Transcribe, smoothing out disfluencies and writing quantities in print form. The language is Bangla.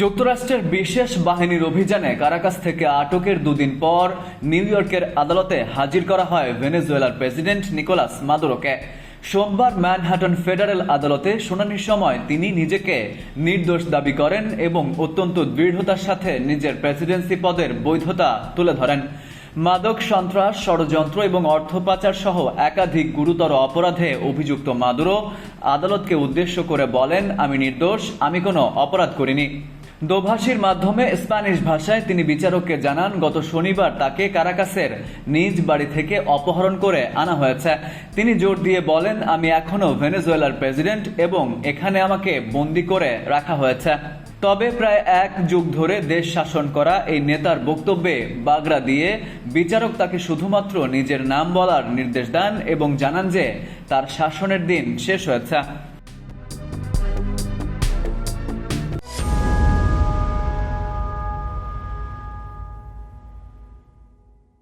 যুক্তরাষ্ট্রের বিশেষ বাহিনীর অভিযানে কারাকাস থেকে আটকের দুদিন পর নিউ ইয়র্কের আদালতে হাজির করা হয় ভেনেজুয়েলার প্রেসিডেন্ট নিকোলাস মাদুরোকে। সোমবার ম্যানহাটন ফেডারেল আদালতে শুনানির সময় তিনি নিজেকে নির্দোষ দাবি করেন এবং অত্যন্ত দৃঢ়তার সাথে নিজের প্রেসিডেন্সি পদের বৈধতা তুলে ধরেন। মাদক সন্ত্রাস, ষড়যন্ত্র এবং অর্থ পাচার সহ একাধিক গুরুতর অপরাধে অভিযুক্ত মাদুরো আদালতকে উদ্দেশ্য করে বলেন, আমি নির্দোষ, আমি কোনো অপরাধ করিনি। দোভাষীর মাধ্যমে স্প্যানিশ ভাষায় তিনি বিচারককে জানান, গত শনিবার তাকে কারাকাসের নিজ বাড়ি থেকে অপহরণ করে আনা হয়েছে। তিনি জোর দিয়ে বলেন, আমি এখনো ভেনেজুয়েলার প্রেসিডেন্ট এবং এখানে আমাকে বন্দী করে রাখা হয়েছে। তবে প্রায় এক যুগ ধরে দেশ শাসন করা এই নেতার বক্তব্যে বাগড়া দিয়ে বিচারক তাকে শুধুমাত্র নিজের নাম বলার নির্দেশ দেন এবং জানান যে তার শাসনের দিন শেষ হয়েছে।